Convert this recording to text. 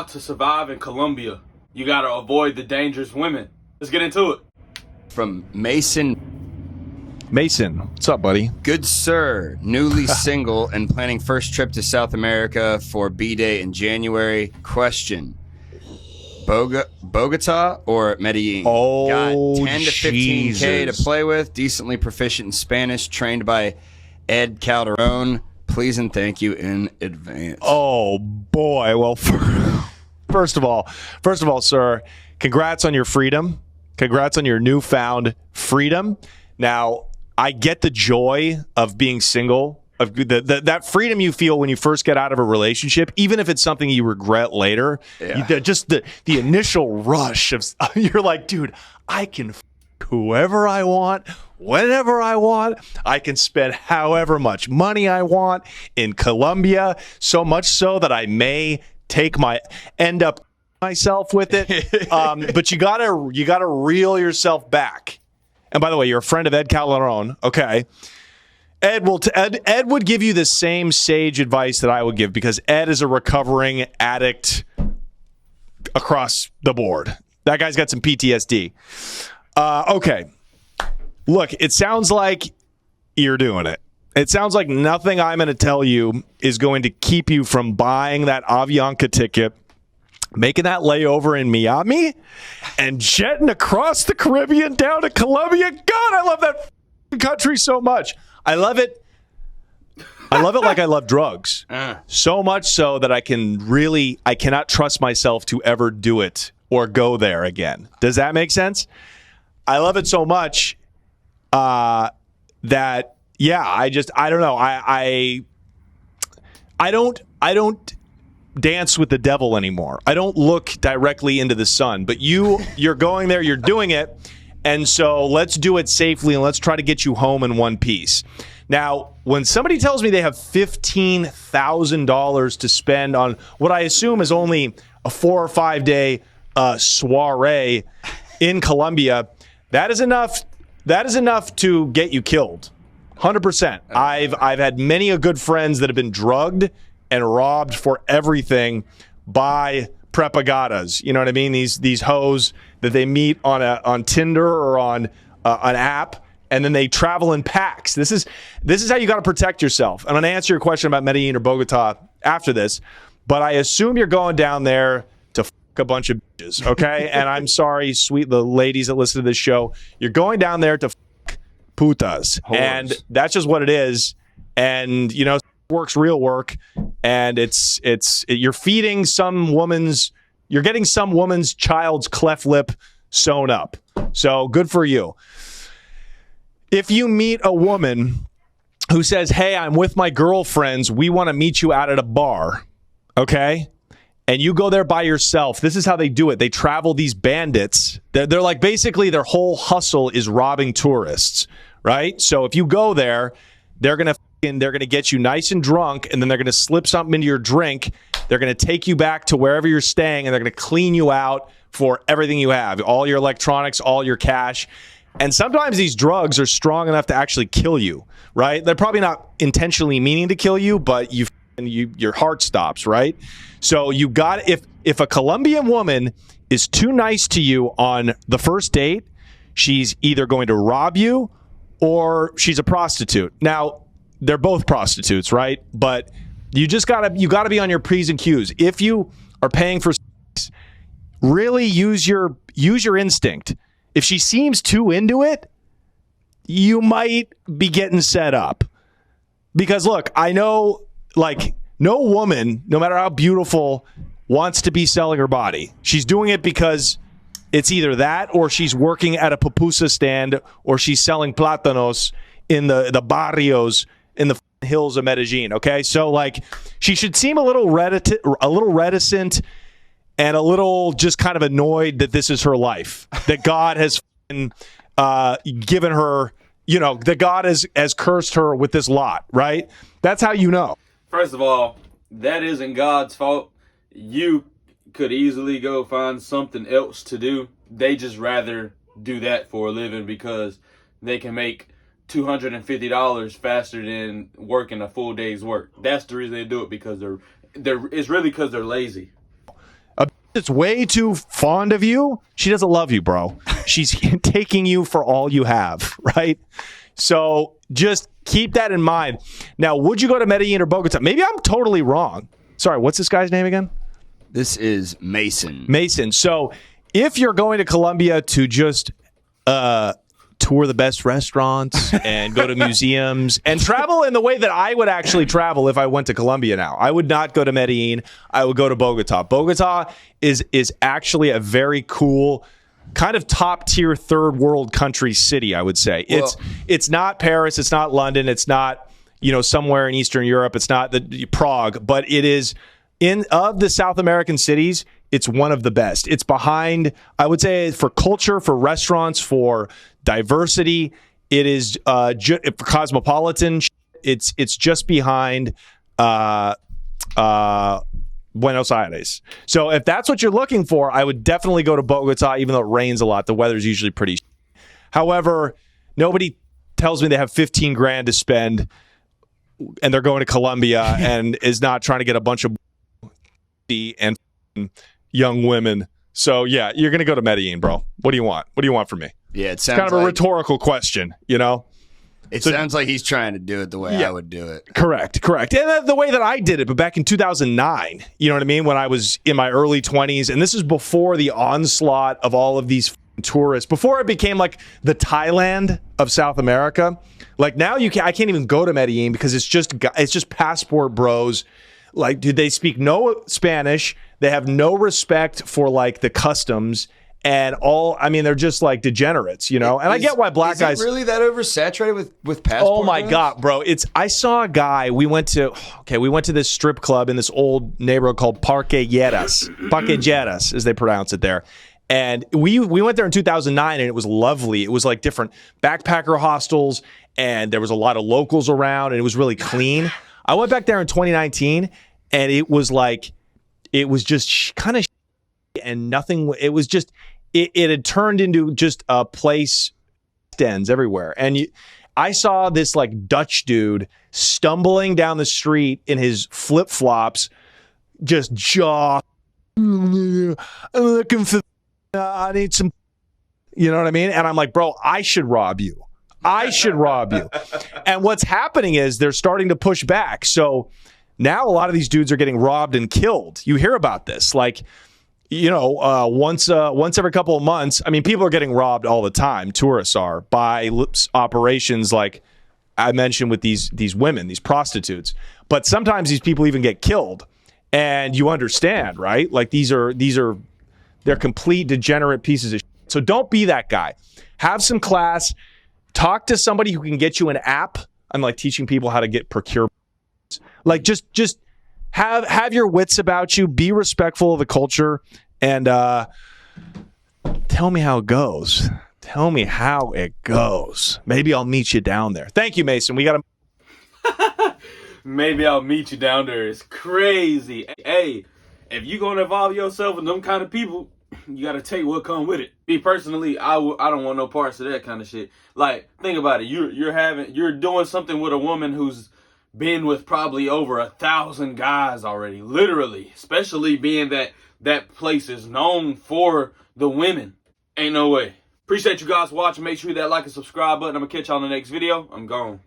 how to survive in Colombia. You gotta avoid the dangerous women. Let's get into it. From Mason. Mason, what's up, buddy? Good sir, newly single and planning first trip to South America for B-Day in January. Question. Bogota or Medellin? Oh, got 10 to 15K Jesus. to play with. Decently proficient in Spanish. Trained by Ed Calderon. Please and thank you in advance. Oh boy. Well, first of all, sir, congrats on your freedom. Congrats on your newfound freedom. Now, I get the joy of being single, of that freedom you feel when you first get out of a relationship, even if it's something you regret later. Yeah. Just the initial rush of you're like, dude, I can f whoever I want, whenever I want. I can spend however much money I want in Colombia, so much so that I may end up myself with it. But you gotta reel yourself back. And by the way, you're a friend of Ed Calderon, okay? Ed would give you the same sage advice that I would give, because Ed is a recovering addict across the board. That guy's got some PTSD. Okay. Look, it sounds like you're doing it. It sounds like nothing I'm going to tell you is going to keep you from buying that Avianca ticket, making that layover in Miami, and jetting across the Caribbean down to Colombia. God, I love that country so much. I love it. I love it like I love drugs. So much so that I cannot trust myself to ever do it or go there again. Does that make sense? I love it so much that, yeah, I don't know. I don't dance with the devil anymore. I don't look directly into the sun, but you're going there, you're doing it. And so let's do it safely and let's try to get you home in one piece. Now, when somebody tells me they have $15,000 to spend on what I assume is only a 4 or 5 day soiree in Colombia, that is enough to get you killed. 100%. I've had many a good friends that have been drugged and robbed for everything by prepagadas. You know what I mean? These hoes that they meet on Tinder or on an app, and then they travel in packs. This is how you got to protect yourself. I'm going to answer your question about Medellin or Bogota after this, but I assume you're going down there to fuck a bunch of bitches, okay? And I'm sorry, the ladies that listen to this show, you're going down there to fuck putas, Whores. and that's just what it is. And you know, work's real work, and you're getting some woman's child's cleft lip sewn up. So good for you. If you meet a woman who says, hey, I'm with my girlfriends, we want to meet you out at a bar, okay? And you go there by yourself. This is how they do it. They travel these bandits. They're like, basically their whole hustle is robbing tourists, right? So if you go there, they're going to get you nice and drunk, and then they're going to slip something into your drink. They're going to take you back to wherever you're staying, and they're going to clean you out for everything you have, all your electronics, all your cash. And sometimes these drugs are strong enough to actually kill you, right? They're probably not intentionally meaning to kill you, but your heart stops, right? So you got, if a Colombian woman is too nice to you on the first date, she's either going to rob you or she's a prostitute. Now, they're both prostitutes, right? But you gotta be on your P's and Q's. If you are paying for sex, really use your instinct. If she seems too into it, you might be getting set up. Because look, I know, like, no woman, no matter how beautiful, wants to be selling her body. She's doing it because it's either that, or she's working at a pupusa stand, or she's selling plátanos in the barrios in the hills of Medellin. Okay, so like, she should seem a little reticent, and a little just kind of annoyed that this is her life, that God has given her, you know, that God has cursed her with this lot, right? That's how you know. First of all, that isn't God's fault. You could easily go find something else to do. They just rather do that for a living because they can make $250 faster than working a full day's work. That's the reason they do it, because it's really because they're lazy. that's way too fond of you, she doesn't love you, bro. She's taking you for all you have, right? So just keep that in mind. Now, would you go to Medellin or Bogota? Maybe I'm totally wrong. Sorry, what's this guy's name again? This is Mason. Mason. So if you're going to Colombia to just tour the best restaurants and go to museums and travel in the way that I would actually travel if I went to Colombia now, I would not go to Medellin. I would go to Bogota. Bogota is actually actually a very cool, kind of top tier third world country city, I would say. Well, it's not Paris, it's not London, it's not, somewhere in Eastern Europe, it's not the Prague, but it is of the South American cities, it's one of the best. It's behind, I would say, for culture, for restaurants, for diversity. It is for cosmopolitan. It's just behind Buenos Aires. So if that's what you're looking for, I would definitely go to Bogota, even though it rains a lot. The weather's usually pretty. However, nobody tells me they have 15 grand to spend and they're going to Colombia and is not trying to get a bunch of and young women. So yeah, you're gonna go to Medellin, bro. What do you want? What do you want from me? Yeah, it sounds kind of a rhetorical question, It sounds like he's trying to do it the way I would do it. Correct. And the way that I did it, but back in 2009, you know what I mean? When I was in my early 20s, and this is before the onslaught of all of these tourists, before it became like the Thailand of South America. Like now I can't even go to Medellin because it's just passport bros. Like, dude, they speak no Spanish. They have no respect for like the customs and they're just like degenerates, And I get why black guys. Is it really that oversaturated with passport? Oh my God, bro! I saw a guy. We went to this strip club in this old neighborhood called Parquejeras, as they pronounce it there. And we went there in 2009, and it was lovely. It was like different backpacker hostels, and there was a lot of locals around, and it was really clean. I went back there in 2019, and it was just kind of and nothing. It was just it had turned into just a place, dens everywhere. And I saw this like Dutch dude stumbling down the street in his flip flops, just jaw. I'm looking for. I need some. You know what I mean? And I'm like, bro, I should rob you. And what's happening is they're starting to push back. So now a lot of these dudes are getting robbed and killed. You hear about this, like, once every couple of months. I mean, people are getting robbed all the time. Tourists are by operations like I mentioned with these women, these prostitutes. But sometimes these people even get killed, and you understand, right? Like they're complete degenerate pieces of shit. So don't be that guy. Have some class. Talk to somebody who can get you an app. I'm like teaching people how to get procure. Like just have your wits about you. Be respectful of the culture, and tell me how it goes. Maybe I'll meet you down there. Thank you, Mason. We got to. Maybe I'll meet you down there. It's crazy. Hey, if you're gonna involve yourself with them kind of people, you gotta take what come with it. Me personally, I don't want no parts of that kind of shit. Like, think about it. You're doing something with a woman who's been with probably over 1,000 guys already, literally. Especially being that place is known for the women. Ain't no way. Appreciate you guys watching. Make sure you hit that like and subscribe button. I'm gonna catch y'all in the next video. I'm gone.